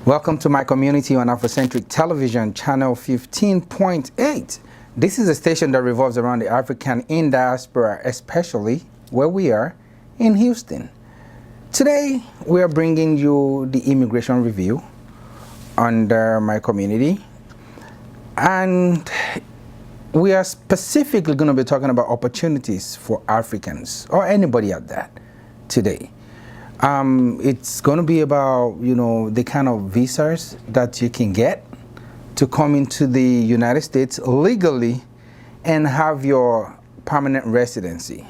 Welcome to my community on Afrocentric Television, channel 15.8. This is a station that revolves around the African in diaspora, especially where we are in Houston. Today, we are bringing you the immigration review under my community. And we are specifically going to be talking about opportunities for Africans or anybody at that today. It's going to be about, the kind of visas that you can get to come into the United States legally and have your permanent residency.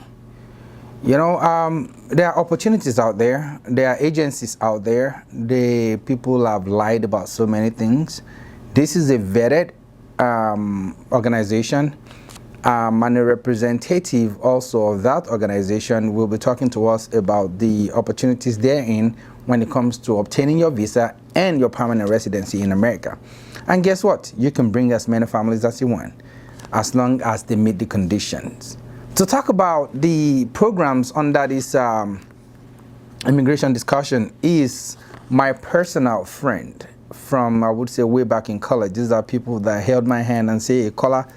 There are opportunities out there. There are agencies out there. People have lied about so many things. This is a vetted organization. And a representative also of that organization will be talking to us about the opportunities therein when it comes to obtaining your visa and your permanent residency in America. And guess what? You can bring as many families as you want, as long as they meet the conditions. To talk about the programs under this immigration discussion is my personal friend from, I would say, way back in college. These are people that held my hand and say, hey, Kola,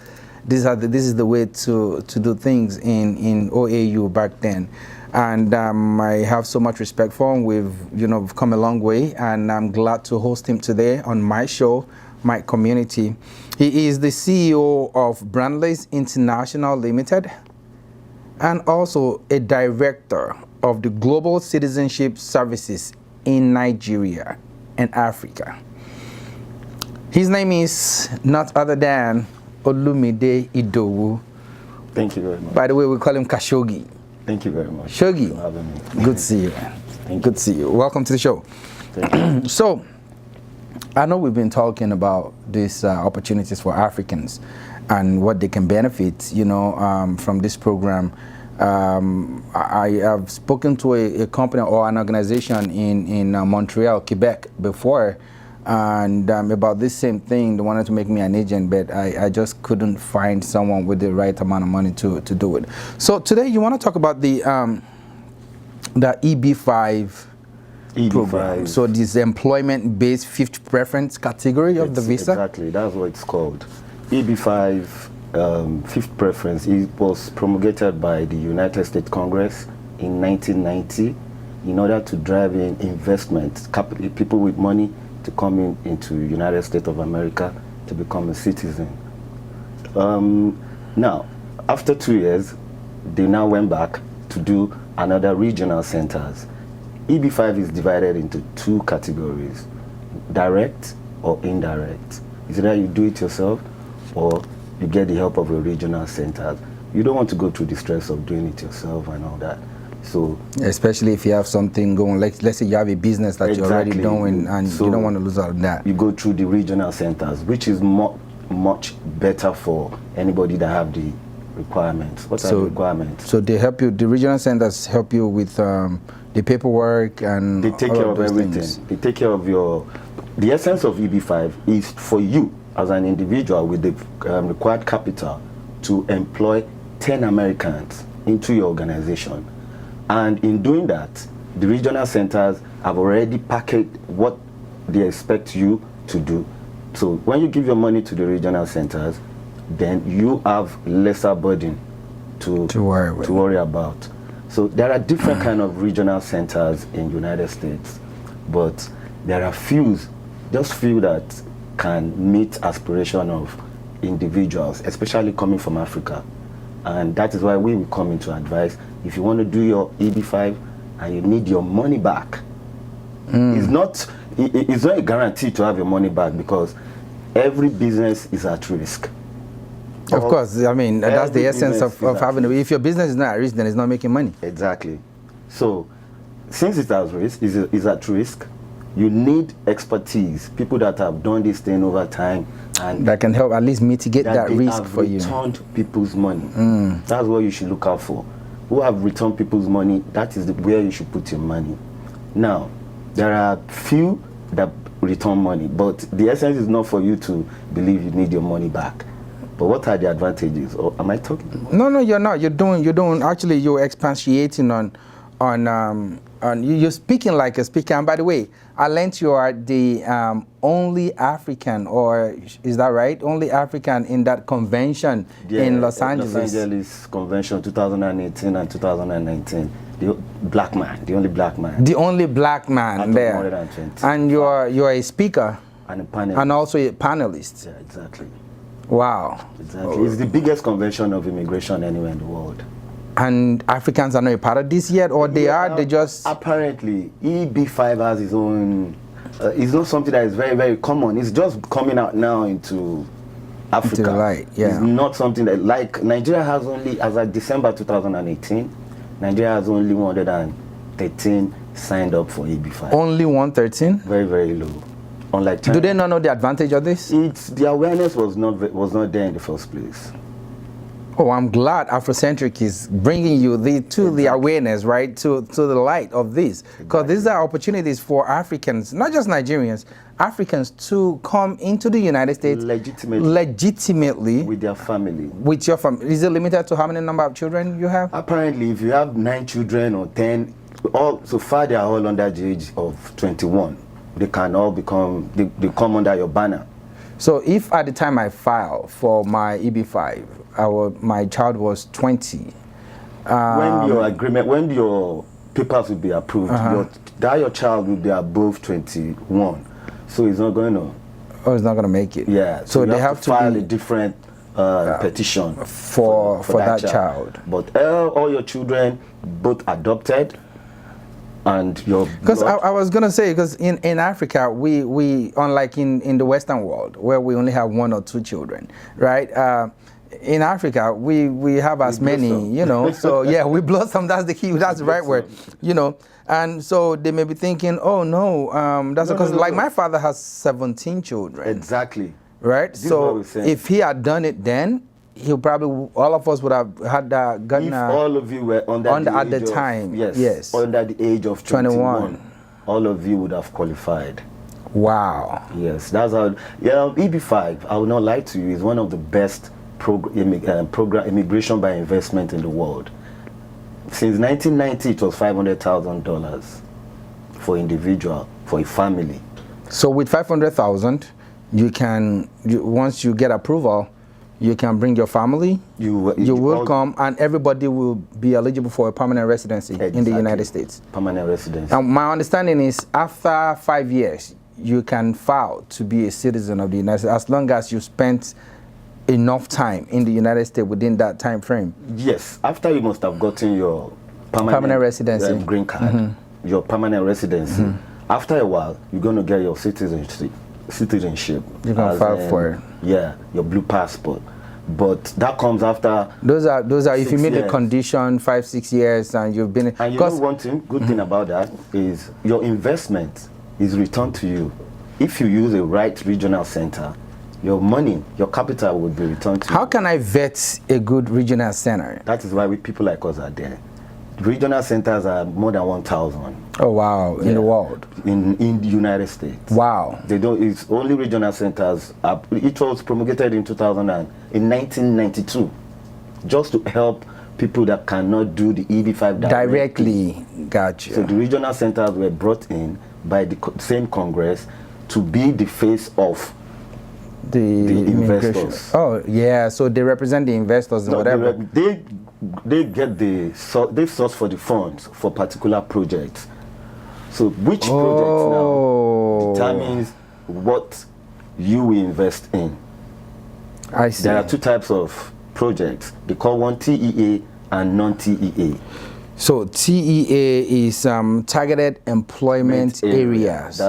this is the way to do things in OAU back then. And I have so much respect for him. We've come a long way, and I'm glad to host him today on my show, my community. He is the CEO of Brandley's International Limited and also a director of the Global Citizenship Services in Nigeria and Africa. His name is not other than Olumide Idowu. Thank you very much. By the way, we call him Khashoggi. Thank you very much. Shogi. For having me. Good to see you. Good to see you. Welcome to the show. Thank you. So, I know we've been talking about these opportunities for Africans and what they can benefit, from this program. I have spoken to a company or an organization in Montreal, Quebec before, and about this same thing. They wanted to make me an agent, but I just couldn't find someone with the right amount of money to do it. So today you want to talk about the EB5 program. So this employment-based fifth preference category of the visa? Exactly, that's what it's called. EB5 fifth preference. It was promulgated by the United States Congress in 1990 in order to drive in investment, people with money to come into United States of America to become a citizen. Now, after 2 years, they now went back to do another regional centers. EB5 is divided into two categories, direct or indirect. It's either you do it yourself or you get the help of a regional center. You don't want to go through the stress of doing it yourself and all that. So, especially if you have something going, like let's say you have a business that you're already doing and you don't want to lose out on that. You go through the regional centers, which is much better for anybody that have the requirements. What are the requirements? So they help you, the regional centers help you with the paperwork and they take care of everything. Things. They take care of the essence of EB5 is for you as an individual with the required capital to employ 10 Americans into your organization. And in doing that, the regional centers have already packaged what they expect you to do. So when you give your money to the regional centers, then you have lesser burden to worry about. So there are different kind of regional centers in the United States, but there are just few that can meet aspiration of individuals, especially coming from Africa. And that is why we will come into advice. If you want to do your EB5 and you need your money back, it's not a guarantee to have your money back because every business is at risk. Of course, I mean, that's the essence of having it. If your business is not at risk, then it's not making money. Exactly. So, since it's at risk, is at risk, you need expertise, people that have done this thing over time and that can help at least mitigate that risk for you. Returned people's money. That's what you should look out for. Who have returned people's money, that is where you should put your money. Now, there are few that return money, but the essence is not for you to believe you need your money back. But what are the advantages? Or am I talking? No, you're not. You're doing. Actually, you're expatiating on And you're speaking like a speaker. And by the way, I learned you are the only African, or is that right? Only African in that convention in Los Angeles. Los Angeles Convention 2018 and 2019. The black man, the only black man. The only black man there. 120. And you're a speaker. And a panelist. And also a panelist. Yeah, exactly. Wow. Exactly. It's the biggest convention of immigration anywhere in the world. And Africans are not a part of this yet, or they are? They just apparently EB5 has its own. It's not something that is very, very common. It's just coming out now into Africa. Into the light, yeah. It's not something that, like, Nigeria has only, as of December 2018, Nigeria has only 113 signed up for EB5. Only 113? Very, very low. Unlike China. Do they not know the advantage of this? The awareness was not there in the first place. Oh, I'm glad Afrocentric is bringing you the awareness, right, to the light of this, because these are opportunities for Africans, not just Nigerians, Africans to come into the United States legitimately with their family. With your family. Is it limited to how many number of children you have? Apparently, if you have 9 children or 10, so far they are all under the age of 21. They can all become, they come under your banner. So if at the time I filed for my EB5, my child was 20. When your papers will be approved, your child will be above 21. So he's not going to. Oh, he's not going to make it. Yeah. So they have to file a different petition for that child. But all your children, both adopted, and your because I was gonna say, because in Africa we unlike in the Western world where we only have 1 or 2 children, right? In Africa we have as many, you know. So yeah, we blossom. That's the key. That's the right word, you know. And so they may be thinking, oh no, that's because my father has 17 children. Exactly. Right. So if he had done it then, he'll probably, all of us would have had gotten. If all of you were under at the time, yes, under the age of 21, all of you would have qualified. Wow. Yes, that's how. Yeah, EB5, I will not lie to you, is one of the best program immigration by investment in the world. Since 1990, it was $500,000 for individual, for a family. So with 500,000, you can once you get approval, you can bring your family, you will come, and everybody will be eligible for a permanent residency in the United States. Permanent residency. And my understanding is after 5 years, you can file to be a citizen of the United States as long as you spent enough time in the United States within that time frame. Yes, after you must have gotten your permanent residency, green card, your permanent residency. After a while, you're going to get your citizenship. You can file for it. Yeah, your blue passport. But that comes after. Those are if you meet the condition 5-6 years and you've been. And you know one thing, good thing about that is your investment is returned to you. If you use a right regional center, your money, your capital will be returned to you. How can I vet a good regional center? That is why people like us are there. Regional centers are more than 1,000. Oh wow! In the world, in the United States. Wow! They don't. It's only regional centers. It was promulgated in 1992, just to help people that cannot do the EB5 directly. Gotcha. So the regional centers were brought in by the same Congress to be the face of the investors. Oh yeah, so they represent the investors and whatever. They get they source for the funds for particular projects. So which project now determines what you will invest in. I see. There are 2 types of projects. They call one TEA and non-TEA. So TEA is targeted employment areas.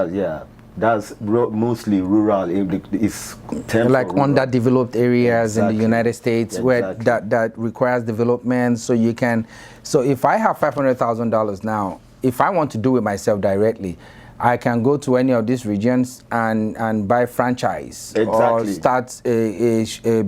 That's mostly rural. It's like underdeveloped areas in the United States where that requires development. So you can. So if I have $500,000 now, if I want to do it myself directly, I can go to any of these regions and buy franchise or start a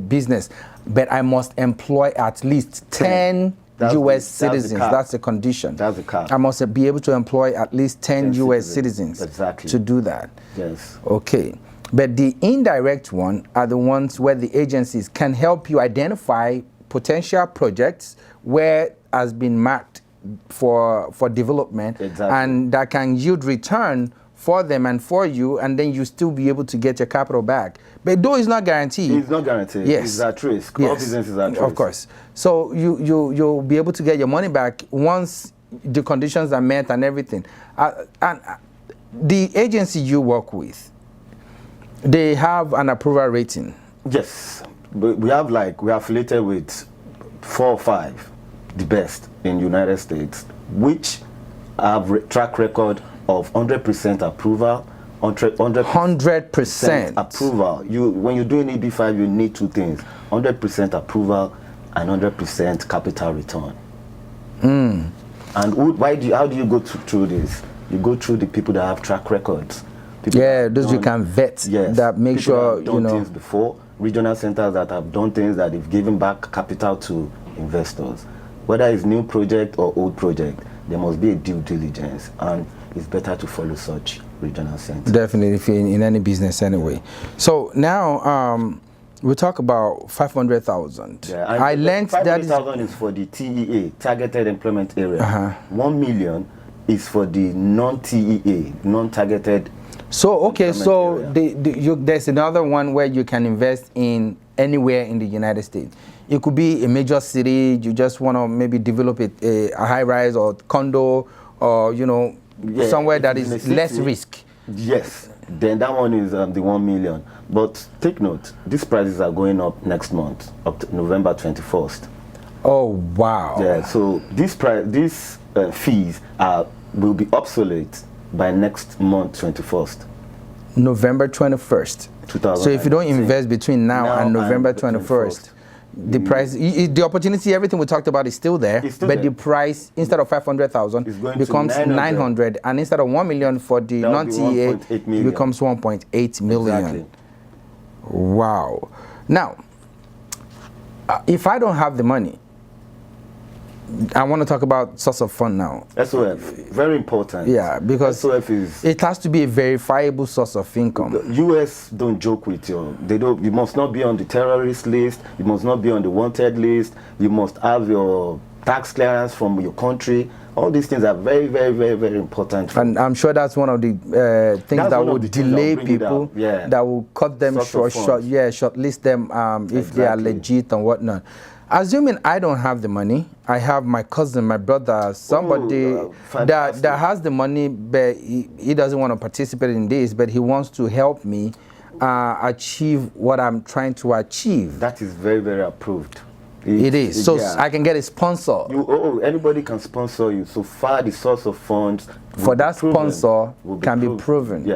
business. But I must employ at least 10 U.S. citizens. That's the condition. That's the cap. I must be able to employ at least 10 U.S. citizens to do that. Yes. Okay. But the indirect one are the ones where the agencies can help you identify potential projects where has been marked for development, and that can yield return for them and for you, and then you still be able to get your capital back. But though it's not guaranteed. It's not guaranteed. Yes. It's at risk. Yes. All business is at risk. Of course. So you'll be able to get your money back once the conditions are met and everything. And the agency you work with, they have an approval rating. Yes. We are affiliated with 4 or 5, the best in United States, which have track record of 100% approval, 100% approval. When you're doing EB5, you need 2 things: 100% approval and 100% capital return. And how do you go through this? You go through the people that have track records. Those you can vet. Yes, that make sure you know things before. Regional centers that have done things, that they've given back capital to investors. Whether it's new project or old project, there must be a due diligence, and it's better to follow such regional centers. Definitely, if you're in any business anyway. So now we talk about 500,000. Yeah, I learned that 500,000 is for the TEA, Targeted Employment Area. 1 million is for the non-TEA, non-targeted. So okay, so there's another one where you can invest in anywhere in the United States. It could be a major city. You just want to maybe develop a high-rise or condo, or somewhere that is less risk. Yes, then that one is the 1 million. But take note, these prices are going up next month, up to November 21st. Oh wow! Yeah, so these fees will be obsolete by next month 21st. November 21st. 2019. So if you don't invest between now and November 21st, the price, the opportunity, everything we talked about is still there, but the price, instead of 500,000, becomes 900, and instead of 1 million for the non-TEA, it becomes 1.8 million. Exactly. Wow. Now, if I don't have the money, I want to talk about source of fund now. SOF, very important. Yeah, because SOF it has to be a verifiable source of income. The US don't joke with you. You must not be on the terrorist list. You must not be on the wanted list. You must have your tax clearance from your country. All these things are very, very, very, very important. And I'm sure that's one of the things that will delay people, that will cut them shortlist them if they are legit and whatnot. Assuming I don't have the money, I have my cousin, my brother, somebody that has the money, but he doesn't want to participate in this, but he wants to help me achieve what I'm trying to achieve. That is very, very approved. It is. So I can get a sponsor. Anybody can sponsor you. So far, the source of funds for that sponsor can be proven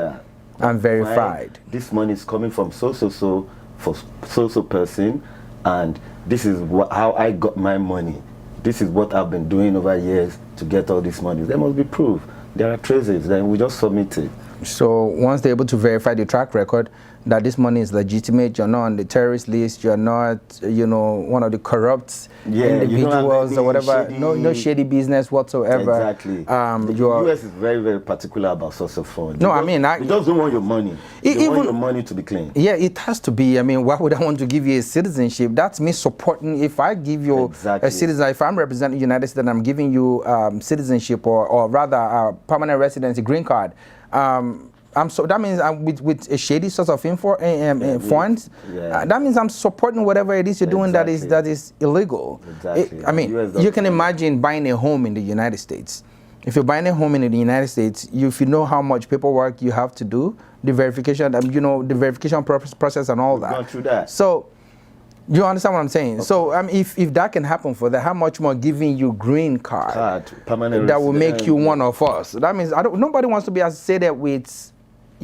and verified. This money is coming from so-so-so for so-so person, and this is how I got my money. This is what I've been doing over years to get all this money. There must be proof. There are traces. Then we just submit it. So once they're able to verify the track record that this money is legitimate, you're not on the terrorist list, you're not, one of the corrupt individuals or whatever, no shady business whatsoever. Exactly. The US is very, very particular about source of funds. No, you just don't want your money. You want your money to be clean. Yeah, it has to be. I mean, why would I want to give you a citizenship? That's me supporting. If I give you a citizen, if I'm representing the United States and I'm giving you citizenship or rather a permanent residency, green card, that means I'm with a shady source of funds. That means I'm supporting whatever it is you're doing that is illegal. Exactly. I mean, you can imagine buying a home in the United States. If you're buying a home in the United States, if you know how much paperwork you have to do, the verification, the verification process and all that. Gone through that. So, you understand what I'm saying? Okay. So, if that can happen for that, how much more giving you green card permanent that will make you one of us? That means nobody wants to be associated with,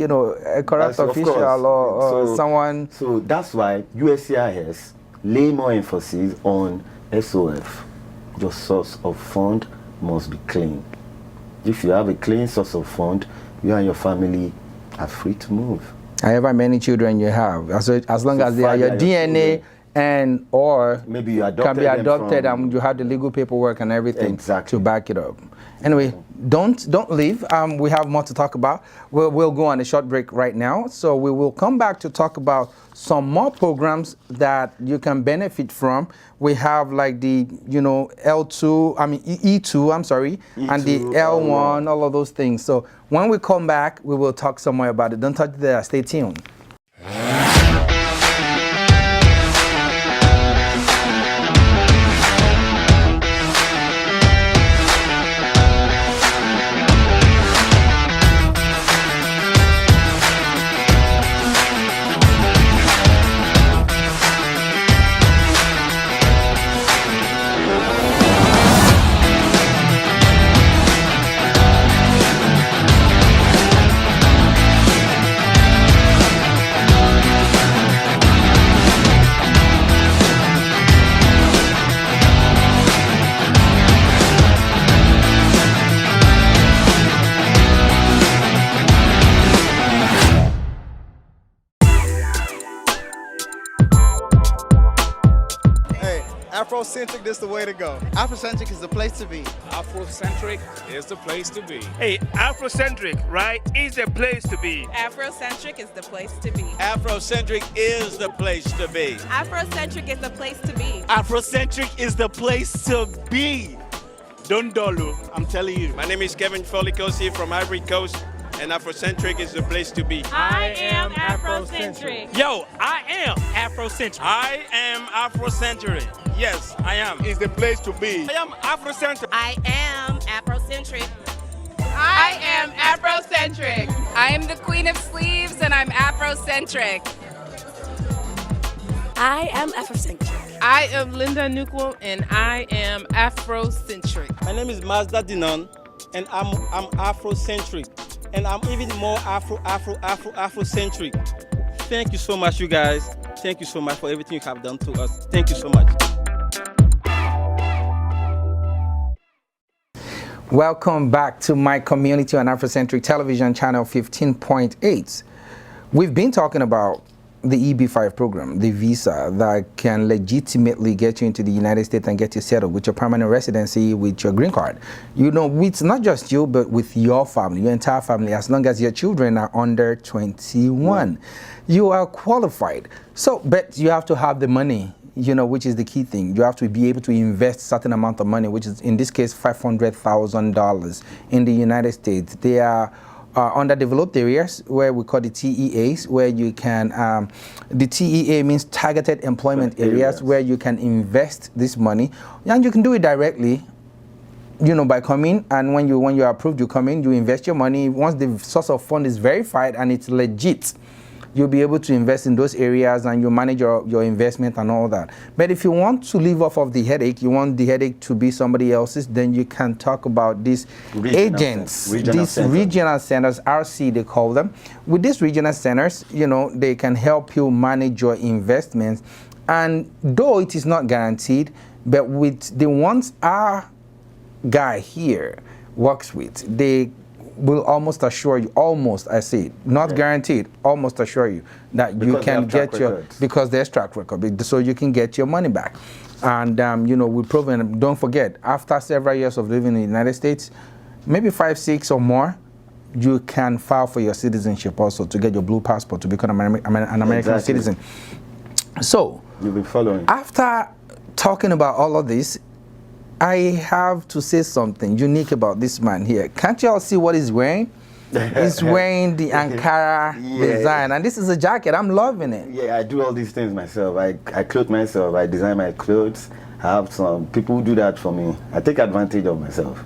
a corrupt official or someone. So that's why USCIS lay more emphasis on SOF. Your source of fund must be clean. If you have a clean source of fund, you and your family are free to move. However many children you have, as long as they are your DNA or maybe you can be adopted and you have the legal paperwork and everything to back it up. Anyway, don't leave. We have more to talk about. We'll go on a short break right now. So we will come back to talk about some more programs that you can benefit from. We have like the L2, E2, I'm sorry, E2, and the L1, all of those things. So when we come back, we will talk some more about it. Don't touch there. Stay tuned. Afrocentric, this is the way to go. Afrocentric is the place to be. Afrocentric is the place to be. Hey, Afrocentric, right, is the place to be. Afrocentric is the place to be. Afrocentric is the place to be. Afrocentric is the place to be. Afrocentric is the place to be. Dondolo, I'm telling you. My name is Kevin Folikosi from Ivory Coast, and Afrocentric is the place to be. I am Afrocentric. Yo, I am Afrocentric. I am Afrocentric. Yes, I am. Is the place to be. I am Afrocentric. I am Afrocentric. I am Afrocentric. I am the queen of sleeves and I'm Afrocentric. I am Afrocentric. I am Linda Nukwo and I am Afrocentric. My name is Mazda Dinon and I'm Afrocentric. And I'm even more Afrocentric. Thank you so much, you guys. Thank you so much for everything you have done to us. Thank you so much. Welcome back to My Community on Afrocentric Television, channel 15.8. We've been talking about the EB5 program, the visa that can legitimately get you into the United States and get you settled with your permanent residency, with your green card. You know, it's not just you, but with your family, your entire family, as long as your children are under 21. You are qualified. So, but you have to have the money, you know, which is the key thing. You have to be able to invest a certain amount of money, which is in this case $500,000 in the United States. They are underdeveloped areas where we call the TEAs, where you can, the TEA means targeted employment areas, where you can invest this money, and you can do it directly, you know, by coming, and when you are approved, you come in, you invest your money. Once the source of fund is verified and it's legit, you'll be able to invest in those areas and you manage your investment and all that. But if you want to leave off of the headache, you want the headache to be somebody else's, then you can talk about these agents, these regional centers, RC they call them. With these regional centers, you know, they can help you manage your investments. And though it is not guaranteed, but with the ones our guy here works with, they will almost assure you, I say, not guaranteed, almost assure you that you can get your, because there's track record, so you can get your money back. And, you know, we've proven, don't forget, after several years of living in the United States, maybe 5, 6 or more, you can file for your citizenship also to get your blue passport to become an American citizen. So, you'll be following. After talking about all of this, I have to say something unique about this man here. Can't you all see what he's wearing? He's wearing the Ankara design, and this is a jacket. I'm loving it. Yeah, I do all these things myself. I clothe myself. I design my clothes. I have some people who do that for me. I take advantage of myself.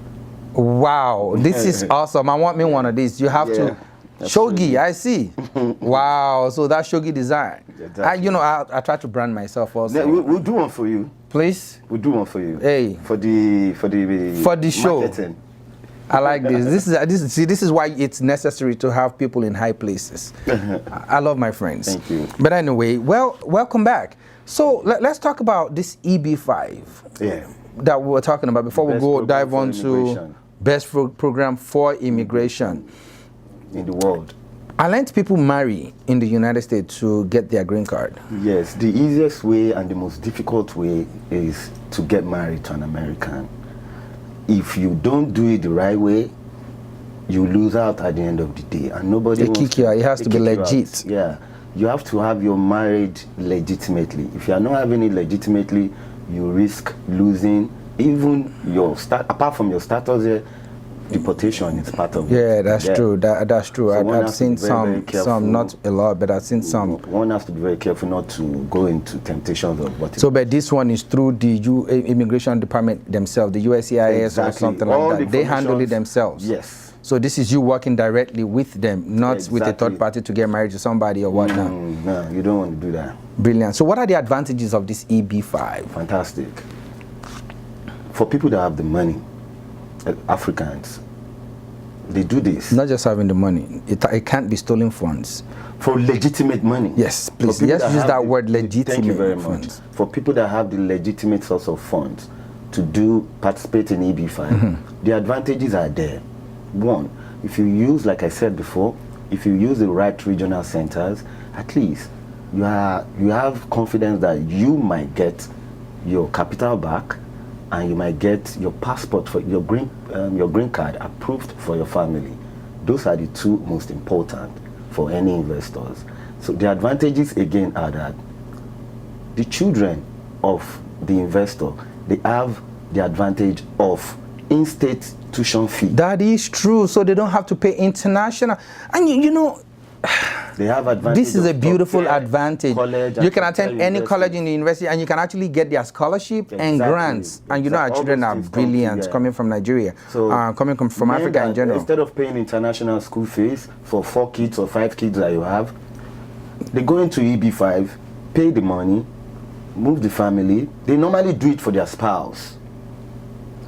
Wow, this is awesome. I want me one of these. You have to. Shogi, I see. Wow, so that's Shogi design. Exactly. You know, I try to brand myself also. Yeah, we'll do one for you. Please? We'll do one for you. Hey. For the show. Marketing. I like this. This is why it's necessary to have people in high places. I love my friends. Thank you. But anyway, well, welcome back. So let's talk about this EB5 that we were talking about before we go dive on to best program for immigration in the world. I learned people marry in the United States to get their green card. Yes, the easiest way and the most difficult way is to get married to an American. if you don't do it the right way, you lose out at the end of the day, and nobody they kick you out. It has to be legit. Yeah, you have to have your marriage legitimately. If you are not having it legitimately, you risk losing even your apart from your status here. Deportation is part of it. Yeah, that's true. That's true. So I've seen very some, not a lot, but I've seen some. One has to be very careful not to go into temptations of what. So, but this one is through the Immigration Department themselves, the USCIS or something like that. They handle it themselves. Yes. So this is you working directly with them, not with a third party to get married to somebody or whatnot. No, you don't want to do that. Brilliant. So what are the advantages of this EB5? Fantastic. For people that have the money, Africans, they do this. Not just having the money. It can't be stolen funds. For legitimate money. Yes, please. Let's use that word, legitimate. Thank you very funds. much. For people that have the legitimate source of funds to participate in EB5, the advantages are there. One, if you use, like I said before, if you use the right regional centers, at least you have confidence that you might get your capital back, and you might get your passport for your green card approved for your family. Those are the two most important for any investors. So the advantages again are that the children of the investor, they have the advantage of in-state tuition fee. That is true. So they don't have to pay international. And you know, they have advantage. This is a beautiful advantage. You can attend any college in the university and you can actually get their scholarship and grants. And you know, our children are brilliant coming from Nigeria, so coming from Africa in general. Instead of paying international school fees for 4 kids or 5 kids that you have, they go into EB5, pay the money, move the family. They normally do it for their spouse.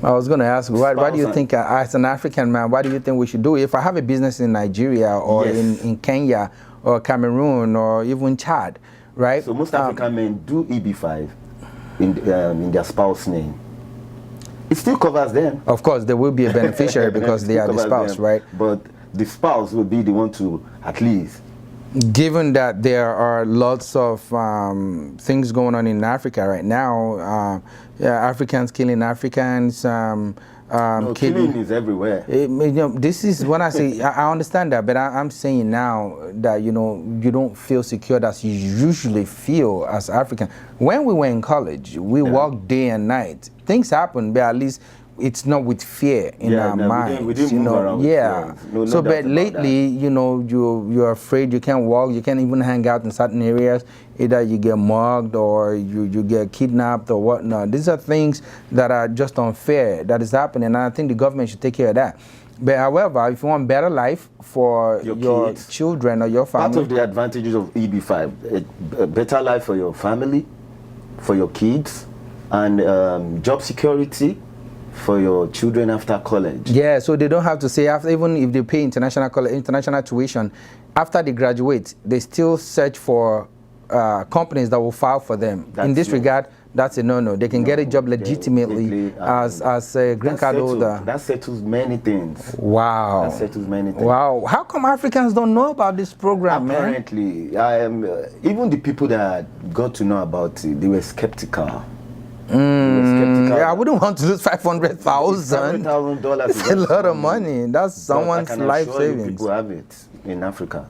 I was going to ask, why do you think, as an African man, why do you think we should do it? If I have a business in Nigeria or in Kenya or Cameroon or even Chad, right? So most African men do EB5 in their spouse's name. It still covers them. Of course, there will be a beneficiary because they are the spouse, right? But the spouse will be the one to, at least. Given that there are lots of things going on in Africa right now, Africans killing Africans, killing is everywhere. You know, this is when I say I understand that, but I'm saying now that you don't feel secure as you usually feel as African. When we were in college, we worked day and night. Things happen, but at least it's not with fear in our minds. We didn't move around with fear. So, but lately, you know, you're afraid. You can't walk. You can't even hang out in certain areas. Either you get mugged or you get kidnapped or whatnot. These are things that are just unfair that is happening, and I think the government should take care of that. But however, if you want better life for your children or your family, part of the advantages of EB5, a better life for your family, for your kids, and job security for your children after college. Yeah, so they don't have to say, after, even if they pay international tuition, after they graduate, they still search for companies that will file for them. In this regard, that's a no-no. They can get a job legitimately as a green card holder. That settles many things. Wow. That settles many things. Wow. How come Africans don't know about this program, Apparently, even the people that got to know about it, they were skeptical. Yeah, I wouldn't want to lose $500,000. $500,000 It's a lot of money. That's someone's life savings. People have it in Africa.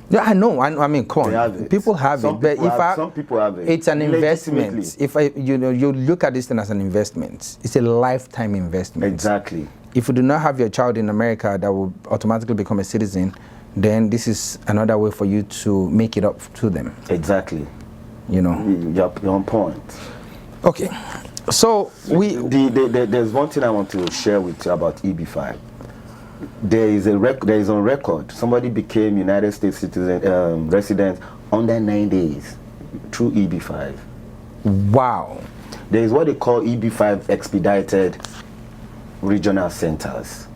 Yeah, I know. I mean, come on. People have it, but some people have it. It's an investment. If you look at this thing as an investment, it's a lifetime investment. Exactly. If you do not have your child in America that will automatically become a citizen, then this is another way for you to make it up to them. Exactly. You know. You're on point. Okay, so there's one thing I want to share with you about EB5. There is on record somebody became United States citizen resident under 9 days through EB5. Wow. There is what they call EB5 expedited regional centers.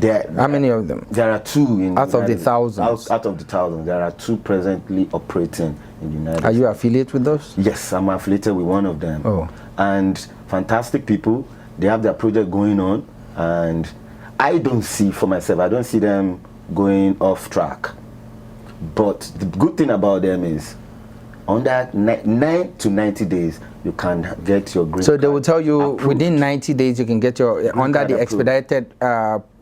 How many of them? There are 2 out of the thousands. Out of the thousands, there are 2 presently operating in the United States. Are you affiliated with those? Yes, I'm affiliated with one of them. Oh. And fantastic people. They have their project going on, and I don't see for myself, I don't see them going off track. But the good thing about them is Under 9 to 90 days, you can get your green card. So they will tell you approved. within 90 days you can get your under the card expedited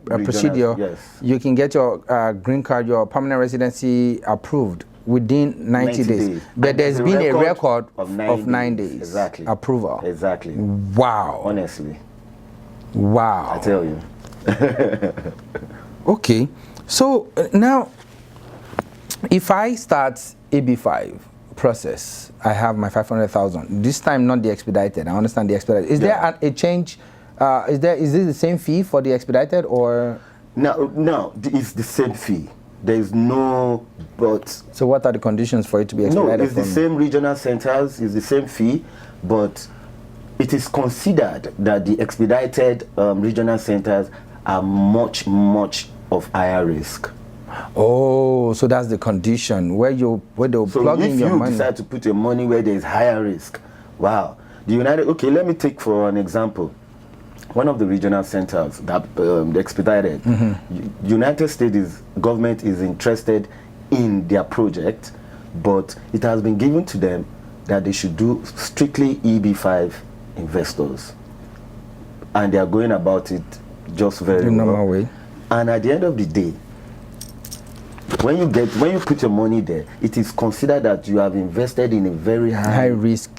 procedure. Yes. You can get your green card, your permanent residency approved within 90 days. But And there's been a record of of 9 days. Exactly. Approval. Exactly. Wow. Honestly. Wow. I tell you. Okay. So now, if I start EB5 process, I have my 500,000. This time, not the expedited. I understand the expedited. Is there a change? Is this the same fee for the expedited, or? No, it's the same fee. There is no but. So what are the conditions for it to be expedited? No, it's the same regional centers. It's the same fee, but it is considered that the expedited regional centers are much of higher risk. Oh, so that's the condition where they'll plug in your money. So if you decide to put your money where there is higher risk, wow. The United, okay, let me take for an example. One of the regional centers that expedited, United States government is interested in their project, but it has been given to them that they should do strictly EB5 investors, and they are going about it just very well. Normal way. And at the end of the day, when you put your money there, it is considered that you have invested in a very high risk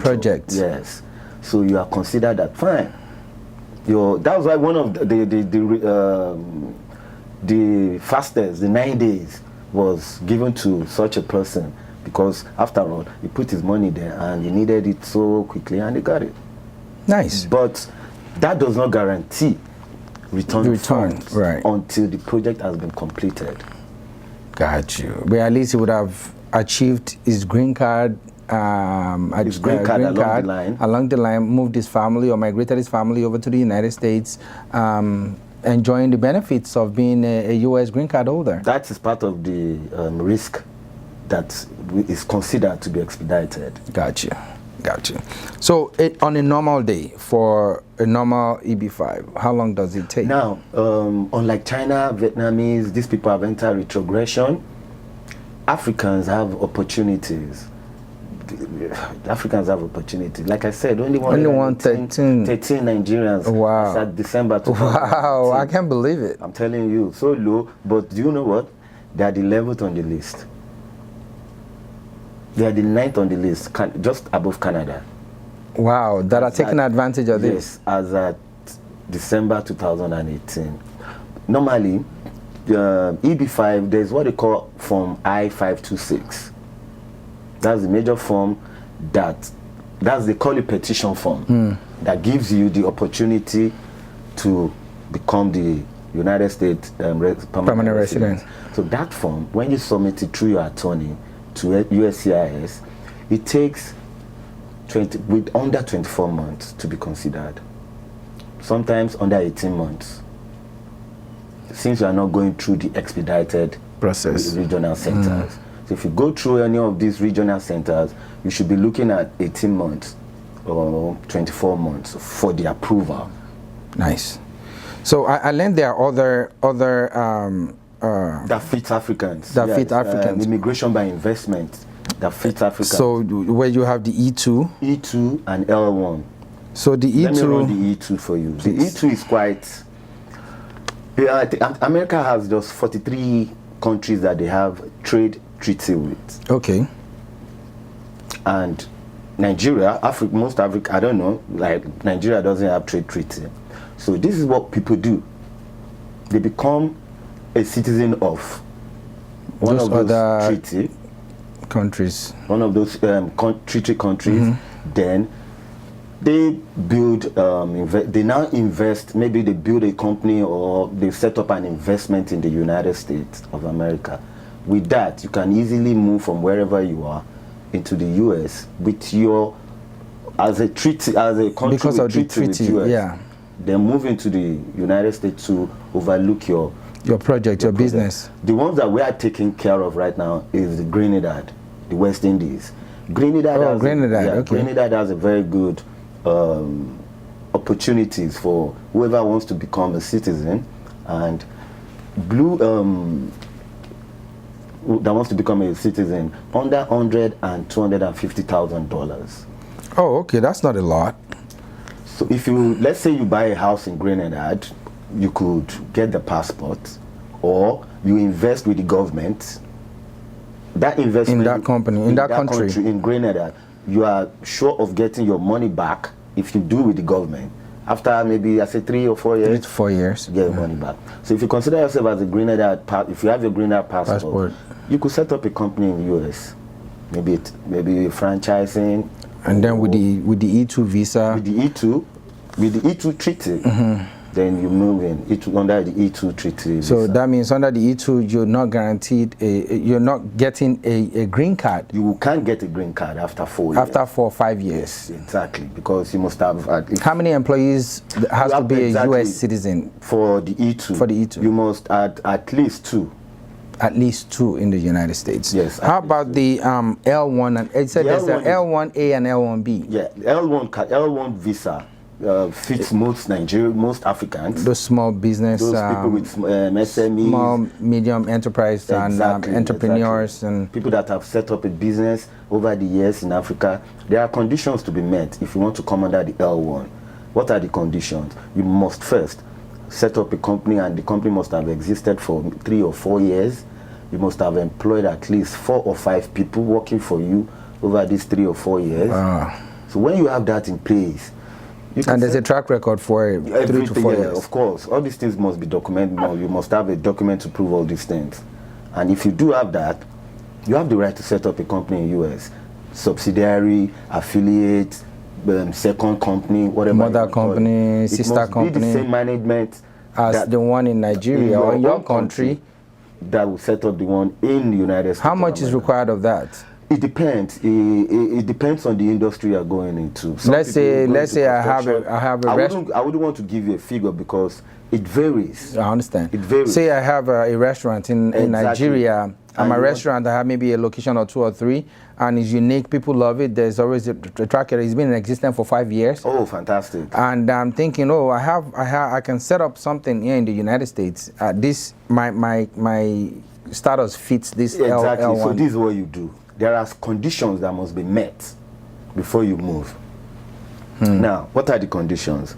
project. Yes, so you are considered that fine. That's why one of the fastest, the 9 days, was given to such a person, because after all, he put his money there and he needed it so quickly and he got it. Nice. But that does not guarantee return funds right, until the project has been completed. Got you. But at least he would have achieved his green card. His green card along the line, moved his family or migrated his family over to the United States, enjoying the benefits of being a U.S. green card holder. That is part of the risk that is considered to be expedited. Gotcha. So on a normal day, for a normal EB5, how long does it take? Now, unlike China, Vietnamese, these people have entered retrogression. Africans have opportunities. Africans have opportunity. Like I said, only 13 Nigerians. Wow. At December 2019. Wow, I can't believe it. I'm telling you, so low. But do you know what? They are the 11th on the list. They are the 9th on the list, just above Canada. Wow, that are taking advantage of this. Yes, as at December 2018. Normally, EB5, there's what they call Form I-526. That's the major form that's they call it petition form, that gives you the opportunity to become the United States permanent resident. So that form, when you submit it through your attorney to USCIS, it takes under 24 months to be considered. Sometimes under 18 months. Since you are not going through the expedited process regional centers. So if you go through any of these regional centers, you should be looking at 18 months or 24 months for the approval. Nice. So I learned there are other that fit Africans. That fit Africans. Immigration by investment that fit Africans. So where you have the E2, E2 and L1. So the E2. Let me run the E2 for you. Please. The E2 is quite. America has just 43 countries that they have trade treaty with. Okay. And Nigeria, most Africa, I don't know, like Nigeria doesn't have trade treaty. So this is what people do. They become a citizen of one of those treaty countries. One of those treaty countries. Then they build, they now invest, maybe they build a company or they set up an investment in the United States of America. With that, you can easily move from wherever you are into the U.S. with your, as a treaty, as a country because with of the treaty, with US. yeah. Then move into the United States to overlook your project, your business. The ones that we are taking care of right now is the Grenada, the West Indies. Grenada, okay. Grenada has a very good opportunities for whoever wants to become a citizen, and that wants to become a citizen under $100,000 and $250,000. Oh, okay, that's not a lot. So if you, let's say you buy a house in Grenada, you could get the passport, or you invest with the government. That investment in that company, in that country, in Grenada, you are sure of getting your money back if you do with the government. After maybe, I say 3 or 4 years. 3 to 4 years. You get your money back. So if you consider yourself as a Grenada, if you have your Grenada passport, you could set up a company in the US. Maybe franchising. And then with the E2 visa. With the E2 treaty. Then you move in under the E2 treaty. So that means under the E2, you're not guaranteed you're not getting a green card. You can't get a green card after 4 years. After 4 or 5 years. Yes, exactly, because you must have. How many employees has to be a U.S. citizen for the E2? For the E2, you must add at least 2. At least 2 in the United States. Yes. How about the L1 and it said there's an L1A and L1B. Yeah, L1 visa. Fits most Africans. Those small business, those people with SMEs, small, medium enterprise, and entrepreneurs, and people that have set up a business over the years in Africa. There are conditions to be met if you want to come under the L1. What are the conditions? You must first set up a company, and the company must have existed for 3 or 4 years. You must have employed at least 4 or 5 people working for you over these 3 or 4 years. So when you have that in place, and there's a track record for 3 to 4 years. Of course, all these things must be documented. You must have a document to prove all these things. And if you do have that, you have the right to set up a company in US, subsidiary, affiliate, second company, whatever. Mother company, sister company. It must be the same management as the one in Nigeria or in your country that will set up the one in the United States. How much is required of that? It depends. It depends on the industry you're going into. Let's say I have a restaurant. I wouldn't want to give you a figure because it varies. I understand. It varies. Say I have a restaurant in Nigeria. And my restaurant, I have maybe a location or 2 or 3, and it's unique. People love it. There's always a tracker. It's been in existence for 5 years. Oh, fantastic! And I'm thinking, oh, I can set up something here in the United States. This my status fits this. Exactly. L1. So this is what you do. There are conditions that must be met before you move. Now, what are the conditions?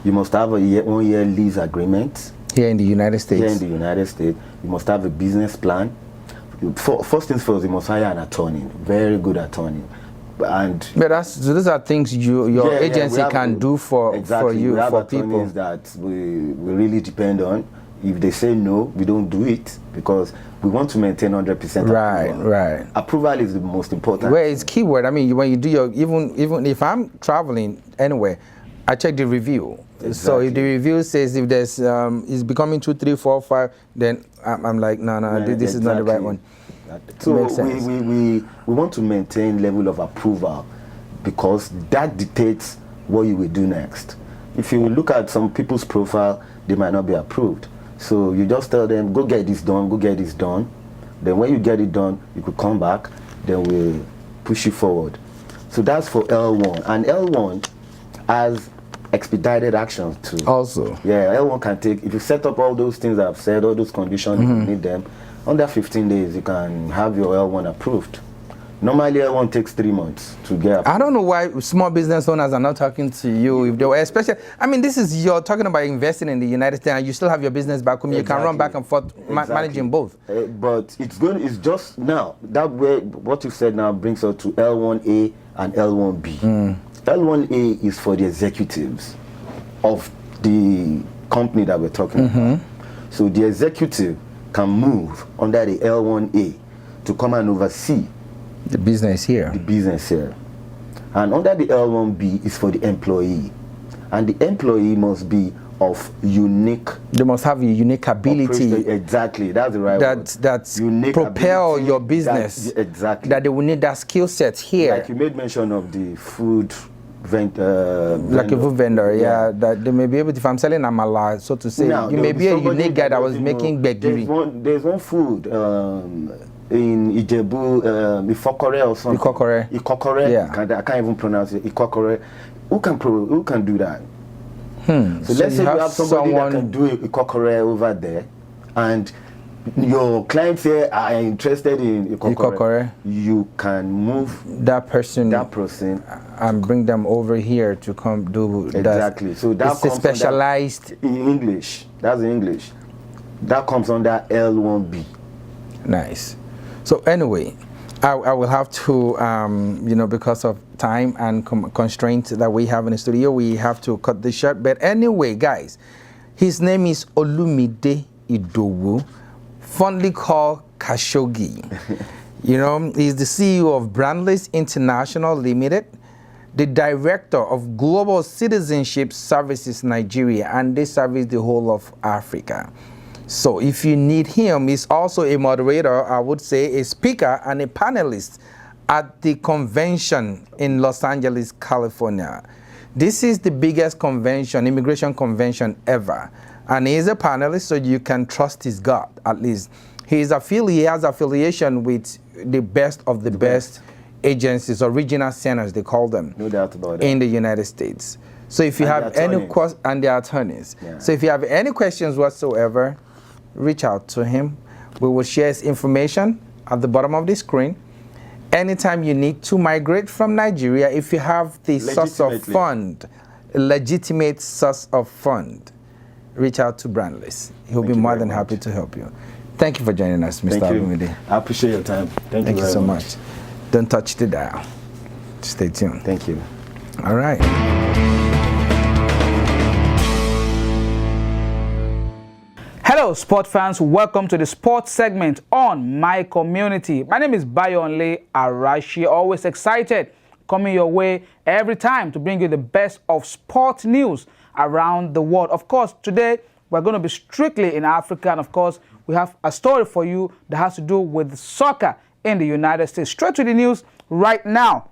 You must have a 1 year lease agreement. Here in the United States. Here in the United States. You must have a business plan. First things first, you must hire an attorney, very good attorney. But those are things your agency can do for you, we have for people that we really depend on. If they say no, we don't do it because we want to maintain 100%. Right. Approval is the most important. Well, it's keyword. I mean, when you do your even if I'm traveling anywhere, I check the review. Exactly. So if the review says if there's it's becoming 2, 3, 4, 5, then I'm like no, this is not the right one. So we want to maintain level of approval because that dictates what you will do next. If you look at some people's profile, they might not be approved. So you just tell them, go get this done, go get this done. Then when you get it done, you could come back, then we'll push you forward. So that's for L1. And L1 has expedited actions too. Also. Yeah, L1 can take, if you set up all those things I've said, all those conditions, you need them, under 15 days, you can have your L1 approved. Normally, L1 takes 3 months to get approved. I don't know why small business owners are not talking to you. If they were, especially, I mean, you're talking about investing in the United States, and you still have your business back home. You can run back and forth, managing both. But it's just now that way. What you said now brings us to L1A and L1B. L1A is for the executives of the company that we're talking about. So the executive can move under the L1A to come and oversee the business here. And under the L1B is for the employee. And the employee must be of unique... They must have a unique ability. Exactly, that's the right word. That's propel ability, your business. Exactly. That they will need that skill set here. Like you made mention of the food vendor. Like a food vendor, yeah. That they may be able to, if I'm selling amala, so to say, now, you may be a unique guy that was making begiri. There's one food... in Ijebu, Ifokore or something. Ikokore. Yeah. I can't even pronounce it. Ikokore. Who can do that? So let's say you have somebody that can do Ikokore over there, and your clients here are interested in Ikokore, you can move that person and bring them over here to come do exactly that. So that it's comes specialized in English. That's English. That comes under L1B. Nice. So anyway, I will have to you know, because of time and constraints that we have in the studio, we have to cut this short. But anyway, guys, his name is Olumide Idowu, fondly called Khashoggi. You know, he's the CEO of Brandless International Limited, the director of Global Citizenship Services Nigeria, and they service the whole of Africa. So if you need him, he's also a moderator, I would say a speaker and a panelist at the convention in Los Angeles, California. This is the biggest convention, immigration convention ever. And he's a panelist, so you can trust his gut, at least. He has affiliation with the best of the best agencies or regional centers, they call them, no doubt about in the United States. So if you have any questions, and their attorneys. Yeah. So if you have any questions whatsoever, reach out to him. We will share his information at the bottom of the screen. Anytime you need to migrate from Nigeria, if you have the source of fund, a legitimate source of fund, reach out to Brandless. He'll be more than happy to help you. Thank you for joining us, Mr. Olumide. I appreciate your time. Thank you so much. Don't touch the dial. Stay tuned. Thank you. All right. Hello, sport fans. Welcome to the sports segment on My Community. My name is Bayonle Arashi. Always excited coming your way every time to bring you the best of sports news around the world. Of course, today we're going to be strictly in Africa, and of course, we have a story for you that has to do with soccer in the United States. Straight to the news right now.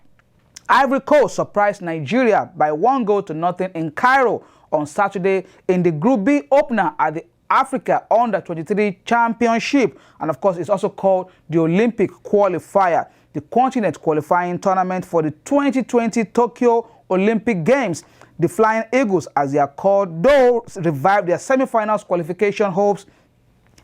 Ivory Coast surprised Nigeria by 1-0 in Cairo on Saturday in the Group B opener at the Africa Under-23 Championship, and of course it's also called the Olympic Qualifier, the continent qualifying tournament for the 2020 Tokyo Olympic Games. The Flying Eagles, as they are called, though revived their semi-finals qualification hopes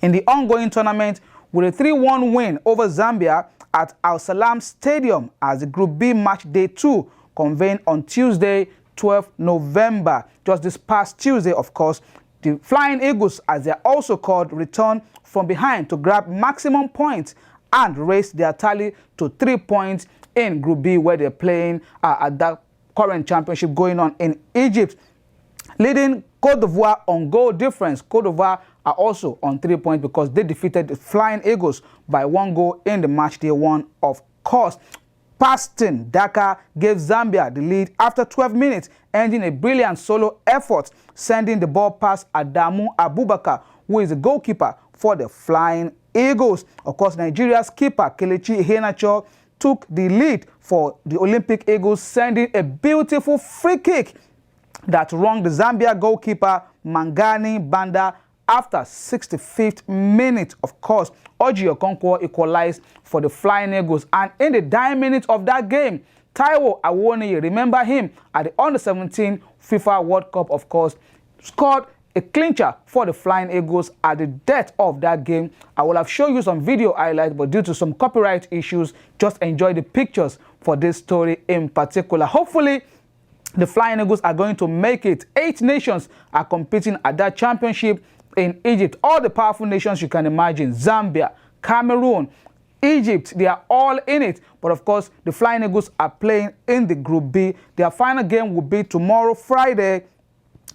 in the ongoing tournament with a 3-1 win over Zambia at Al Salam Stadium as the Group B match day 2 convened on Tuesday, 12 November. Just this past Tuesday, of course, the Flying Eagles, as they are also called, returned from behind to grab maximum points and raise their tally to 3 points in Group B, where they're playing at that current championship going on in Egypt, leading Cote d'Ivoire on goal difference. Cote d'Ivoire are also on 3 points because they defeated the Flying Eagles by 1 goal in the match day 1, of course. Paston Dakar gave Zambia the lead after 12 minutes, ending a brilliant solo effort, sending the ball past Adamu Abubakar, who is the goalkeeper for the Flying Eagles. Of course, Nigeria's keeper, Kelechi Iheanacho, took the lead for the Olympic Eagles, sending a beautiful free kick that wrung the Zambia goalkeeper, Mangani Banda, after 65th minute. Of course, Oji Okonkwo equalized for the Flying Eagles, and in the dying minutes of that game, Taiwo Awoniyi, remember him at the Under-17 FIFA World Cup, of course, scored a clincher for the Flying Eagles at the death of that game. I will have shown you some video highlights, but due to some copyright issues, just enjoy the pictures for this story in particular. Hopefully, the Flying Eagles are going to make it. 8 nations are competing at that championship in Egypt. All the powerful nations you can imagine: Zambia, Cameroon, Egypt, they are all in it. But of course, the Flying Eagles are playing in the Group B. Their final game will be tomorrow, Friday.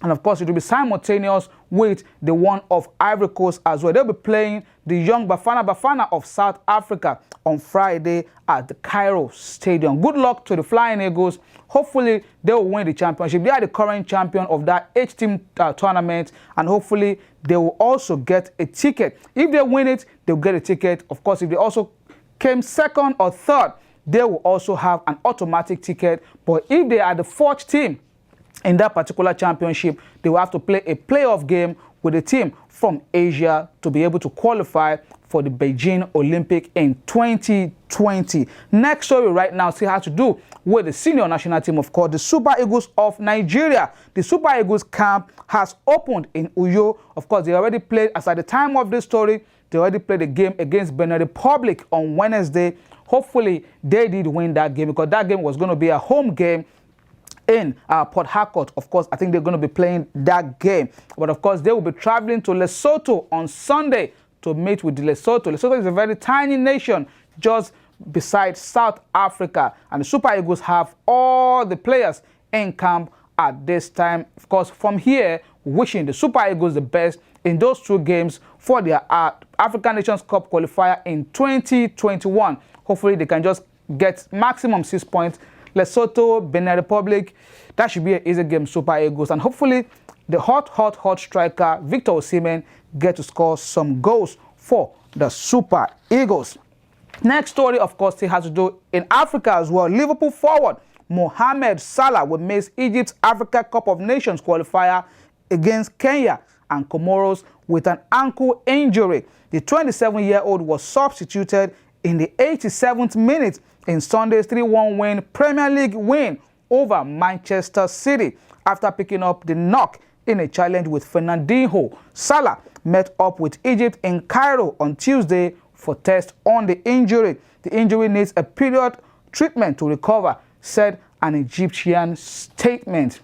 And of course, it will be simultaneous with the one of Ivory Coast as well. They'll be playing the young Bafana of South Africa on Friday at the Cairo Stadium. Good luck to the Flying Eagles. Hopefully, they will win the championship. They are the current champion of that 8-team tournament, and hopefully, they will also get a ticket. If they win it, they'll get a ticket. Of course, if they also came second or third, they will also have an automatic ticket. But if they are the 4th team in that particular championship, they will have to play a playoff game with a team from Asia to be able to qualify for the Beijing Olympic in 2020. Next story right now still has to do with the senior national team, of course, the Super Eagles of Nigeria. The Super Eagles camp has opened in Uyo. Of course, they already played, as at the time of this story, they already played a game against Benin Republic on Wednesday. Hopefully, they did win that game because that game was going to be a home game in Port Harcourt. Of course, I think they're going to be playing that game. But of course, they will be traveling to Lesotho on Sunday to meet with Lesotho. Lesotho is a very tiny nation just beside South Africa. And the Super Eagles have all the players in camp at this time. Of course, from here, wishing the Super Eagles the best in those two games for their African Nations Cup qualifier in 2021. Hopefully, they can just get maximum 6 points. Lesotho, Benin Republic, that should be an easy game, Super Eagles. And hopefully, the hot striker, Victor Osimhen, get to score some goals for the Super Eagles. Next story, of course, it has to do in Africa as well. Liverpool forward Mohamed Salah will miss Egypt's Africa Cup of Nations qualifier against Kenya and Comoros with an ankle injury. The 27-year-old was substituted in the 87th minute in Sunday's 3-1 win Premier League win over Manchester City after picking up the knock in a challenge with Fernandinho. Salah met up with Egypt in Cairo on Tuesday for tests on the injury. The injury needs a period treatment to recover, said an Egyptian statement.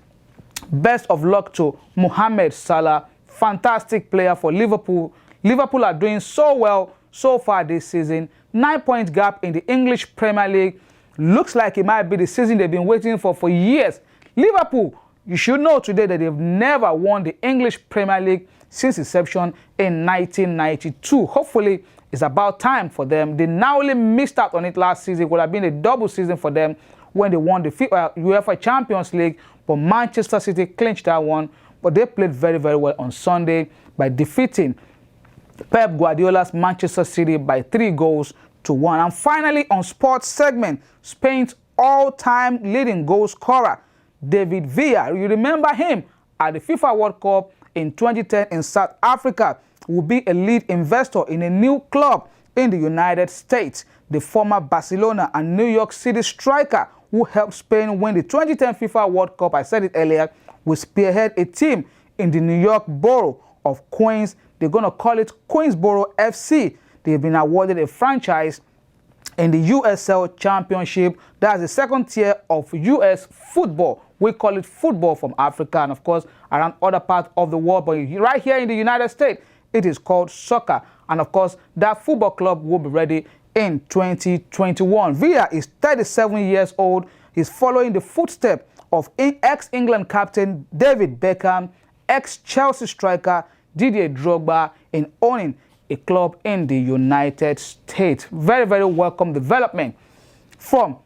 Best of luck to Mohamed Salah, fantastic player for Liverpool. Liverpool are doing so well so far this season. 9-point gap in the English Premier League. Looks like it might be the season they've been waiting for years. Liverpool, you should know today that they've never won the English Premier League since inception in 1992. Hopefully, it's about time for them. They narrowly missed out on it last season. It would have been a double season for them when they won the UEFA Champions League, but Manchester City clinched that one. But they played very, very well on Sunday by defeating Pep Guardiola's Manchester City by 3-1. And finally, on sports segment, Spain's all-time leading goal scorer, David Villa, you remember him at the FIFA World Cup in 2010 in South Africa, will be a lead investor in a new club in the United States. The former Barcelona and New York City striker who helped Spain win the 2010 FIFA World Cup, I said it earlier, will spearhead a team in the New York borough of Queens. They're going to call it Queensboro FC. They've been awarded a franchise in the USL Championship. That's the second tier of US football. We call it football from Africa and, of course, around other parts of the world. But right here in the United States, it is called soccer. And, of course, that football club will be ready in 2021. Villa is 37 years old. He's following the footsteps of ex-England captain David Beckham, ex-Chelsea striker Didier Drogba in owning a club in the United States. Very, very welcome development from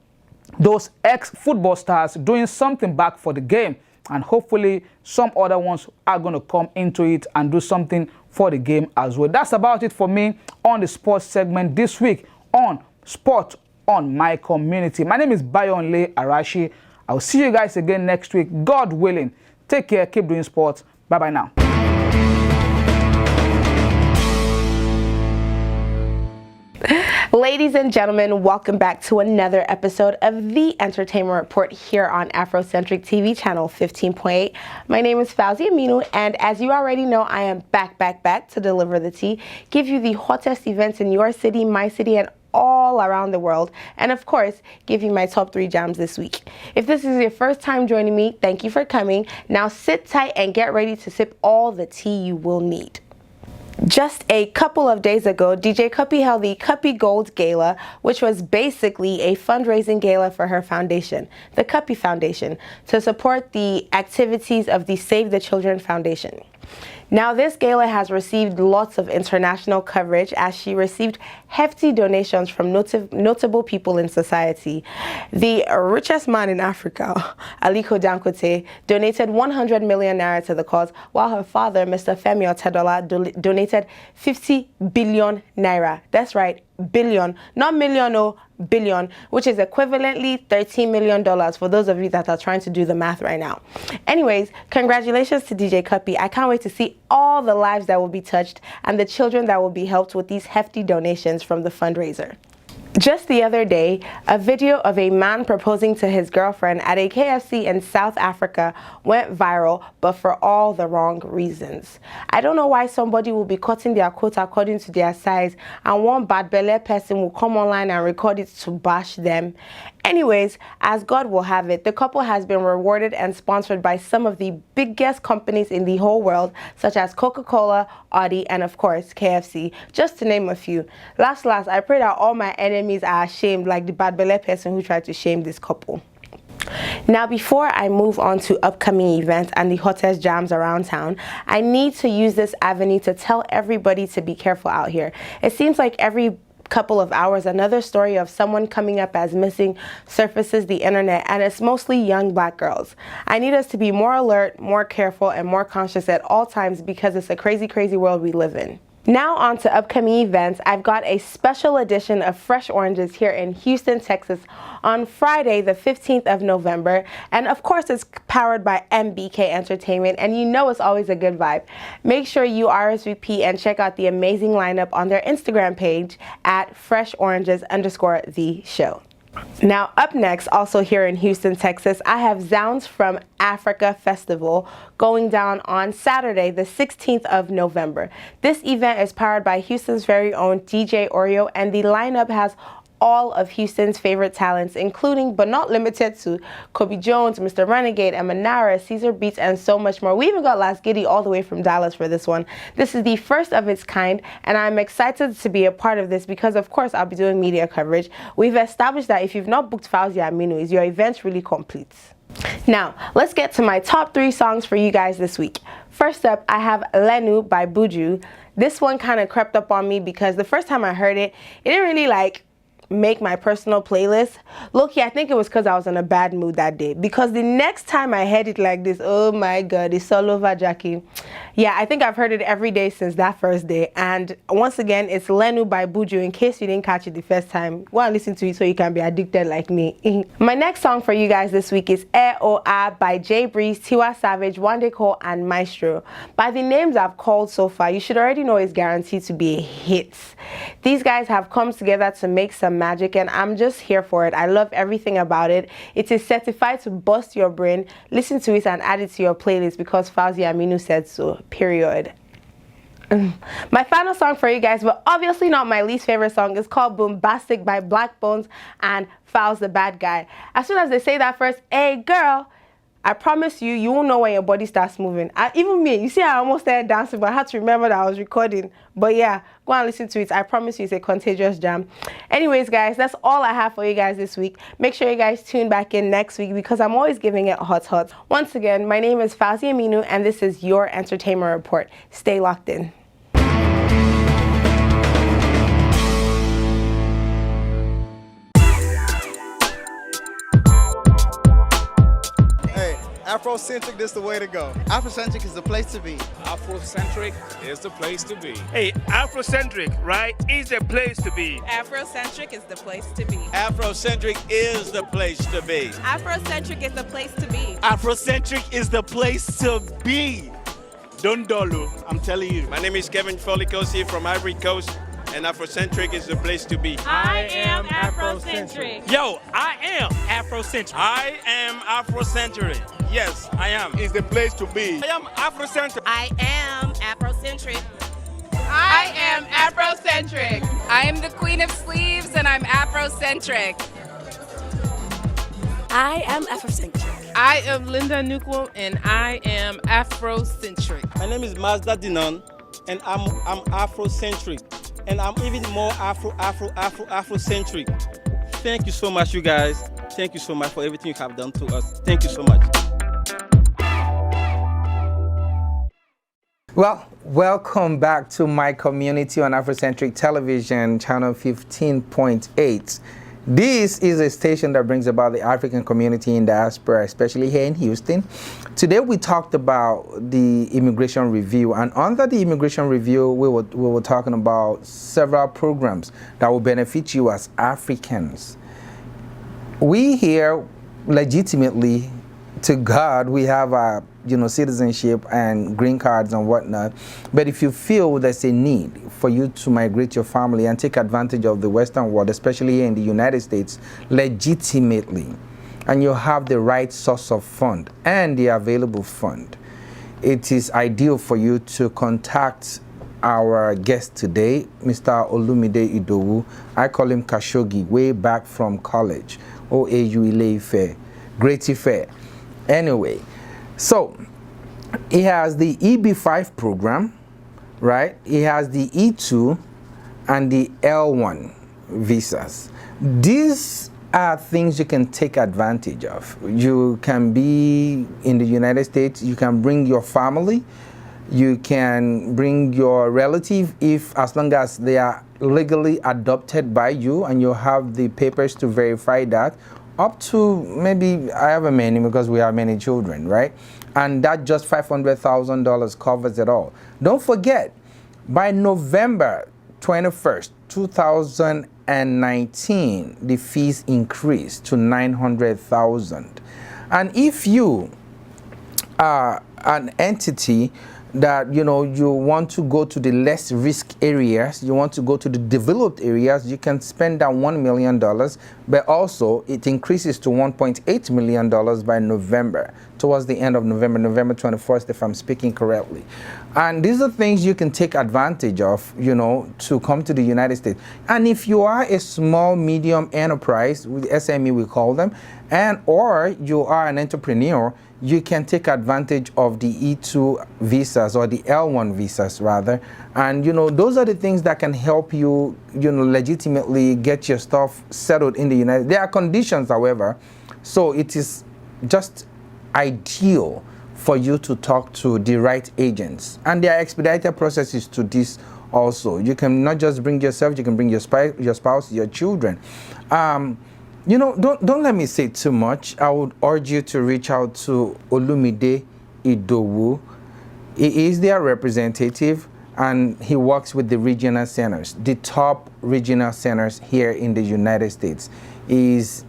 those ex-football stars doing something back for the game. And hopefully some other ones are going to come into it and do something for the game as well. That's about it for me on the sports segment this week on Sport on My Community. My name is Bayonle Arashi. I'll see you guys again next week, God willing. Take care, keep doing sports. Bye-bye now. Ladies and gentlemen, welcome back to another episode of The Entertainment Report here on Afrocentric TV channel 15.8. My name is Fauzi Aminu, and as you already know, I am back to deliver the tea, give you the hottest events in your city, my city, and all around the world, and of course, give you my top 3 jams this week. If this is your first time joining me, thank you for coming. Now sit tight and get ready to sip all the tea you will need. Just a couple of days ago, DJ Cuppy held the Cuppy Gold Gala, which was basically a fundraising gala for her foundation, the Cuppy Foundation, to support the activities of the Save the Children Foundation. Now, this gala has received lots of international coverage as she received hefty donations from notable people in society. The richest man in Africa, Aliko Dangote, donated 100 million naira to the cause, while her father, Mr. Femi Otedola, donated 50 billion naira. That's right, billion, not million, oh, billion, which is equivalently $13 million for those of you that are trying to do the math right now. Anyways, congratulations to DJ Cuppy. I can't wait to see all the lives that will be touched and the children that will be helped with these hefty donations from the fundraiser. Just the other day, a video of a man proposing to his girlfriend at a KFC in South Africa went viral, but for all the wrong reasons. I don't know why somebody will be cutting their coat according to their size and one bad belly person will come online and record it to bash them. Anyways, as God will have it, the couple has been rewarded and sponsored by some of the biggest companies in the whole world, such as Coca-Cola, Audi, and of course, KFC, just to name a few. Last, I pray that all my enemies are ashamed, like the bad belly person who tried to shame this couple. Now, before I move on to upcoming events and the hottest jams around town, I need to use this avenue to tell everybody to be careful out here. It seems like every couple of hours another story of someone coming up as missing surfaces the internet, and it's mostly young black girls. I need us to be more alert, more careful, and more conscious at all times because it's a crazy, crazy world we live in. Now on to upcoming events. I've got a special edition of Fresh Oranges here in Houston, Texas on Friday, the 15th of November. And of course, it's powered by MBK Entertainment, and you know it's always a good vibe. Make sure you RSVP and check out the amazing lineup on their Instagram page at FreshOranges_the show. Now up next, also here in Houston, Texas, I have Zounds from Africa Festival going down on Saturday, the 16th of November. This event is powered by Houston's very own DJ Oreo, and the lineup has all of Houston's favorite talents, including but not limited to Kobe Jones, Mr. Renegade, Emanara, Caesar Beats, and so much more. We even got Last Giddy all the way from Dallas for this one. This is the first of its kind, and I'm excited to be a part of this because, of course, I'll be doing media coverage. We've established that if you've not booked Fauzi Aminu, is your event really complete? Now, let's get to my top 3 songs for you guys this week. First up, I have Lenu by Buju. This one kind of crept up on me because the first time I heard it, it didn't really make my personal playlist. Low-key, I think it was because I was in a bad mood that day, because the next time I heard it like this, oh my god, it's all over Jackie. Yeah, I think I've heard it every day since that first day. And once again, it's Lenu by Buju. In case you didn't catch it the first time, go and listen to it so you can be addicted like me. My next song for you guys this week is E42 by Jay Breeze, Tiwa Savage, Wande Cole, and Maestro. By the names I've called so far, you should already know it's guaranteed to be a hit. These guys have come together to make some magic, and I'm just here for it. I love everything about it. It is certified to bust your brain. Listen to it and add it to your playlist because Fauzi Aminu said so, period. My final song for you guys, but obviously not my least favorite song, is called Boombastic by Black Bones and Fouls the Bad Guy. As soon as they say that first, hey girl, I promise you, you won't know when your body starts moving. Even me, you see, I almost started dancing, but I had to remember that I was recording. But yeah, go and listen to it. I promise you, it's a contagious jam. Anyways, guys, that's all I have for you guys this week. Make sure you guys tune back in next week because I'm always giving it hot. Once again, my name is Fauzi Aminu, and this is your Entertainment Report. Stay locked in. Afrocentric, this is the way to go. Afrocentric is the place to be. Afrocentric is the place to be. Hey, Afrocentric, right, is the place to be. Afrocentric is the place to be. Afrocentric is the place to be. Afrocentric is the place to be. Afrocentric is the place to be. Dondolu, I'm telling you. My name is Kevin Folikosi from Ivory Coast, and Afrocentric is the place to be. I am Afrocentric. Yo, I am Afrocentric. I am Afrocentric. Yes, I am. Is the place to be. I am Afrocentric. I am Afrocentric. I am Afrocentric. I am the queen of sleeves and I'm Afrocentric. I am Afrocentric. I am Linda Nukwum and I am Afrocentric. My name is Mazda Dinon and I'm Afrocentric. And I'm even more Afrocentric. Thank you so much, you guys. Thank you so much for everything you have done to us. Thank you so much. Well, welcome back to My Community on Afrocentric Television, channel 15.8. This is a station that brings about the African community in diaspora, especially here in Houston. Today we talked about the immigration review, and under the immigration review we were talking about several programs that will benefit you as Africans. We here legitimately, to God, we have our citizenship and green cards and whatnot. But if you feel there's a need for you to migrate your family and take advantage of the Western world, especially here in the United States, legitimately, and you have the right source of fund and the available fund, it is ideal for you to contact our guest today, Mr. Olumide Idowu. I call him Khashoggi, way back from college, OAU Ile-Ife, Great Ife. Anyway, so he has the EB5 program, right? He has the E2 and the L1 visas. These are things you can take advantage of. You can be in the United States, you can bring your family, you can bring your relative, if as long as they are legally adopted by you and you have the papers to verify that, up to maybe, I have a many because we have many children, right? And that just $500,000 covers it all. Don't forget, by November 21st, 2019, the fees increased to $900,000. And if you are an entity that you want to go to the less risk areas, you want to go to the developed areas, you can spend that $1 million, but also it increases to $1.8 million by November, towards the end of November 21st, if I'm speaking correctly. And these are things you can take advantage of, to come to the United States. And if you are a small, medium enterprise, with SME we call them, and or you are an entrepreneur, you can take advantage of the E2 visas, or the L1 visas rather. And those are the things that can help you, legitimately get your stuff settled in the United States. There are conditions, however, so it is just ideal for you to talk to the right agents. And there are expedited processes to this also. You can not just bring yourself, you can bring your spouse, your children. Don't let me say too much. I would urge you to reach out to Olumide Idowu. He is their representative, and he works with the regional centers, the top regional centers here in the United States. He is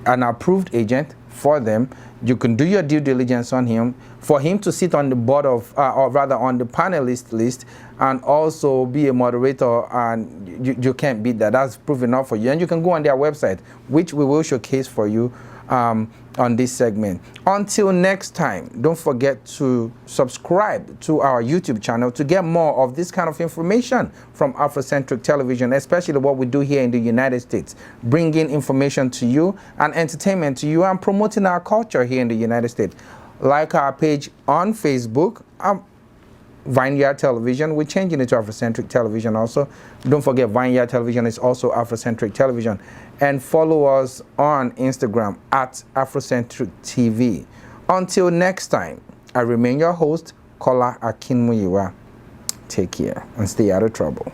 an approved agent for them. You can do your due diligence on him. For him to sit on the board of, or rather on the panelist list, and also be a moderator, and you can't beat that. That's proof enough for you. And you can go on their website, which we will showcase for you on this segment. Until next time, don't forget to subscribe to our YouTube channel to get more of this kind of information from Afrocentric Television, especially what we do here in the United States, bringing information to you and entertainment to you and promoting our culture here in the United States. Like our page on Facebook, Vineyard Television. We're changing it to Afrocentric Television also. Don't forget, Vineyard Television is also Afrocentric Television. And follow us on Instagram at Afrocentric TV. Until next time, I remain your host, Kola Akinmuyiwa. Take care and stay out of trouble.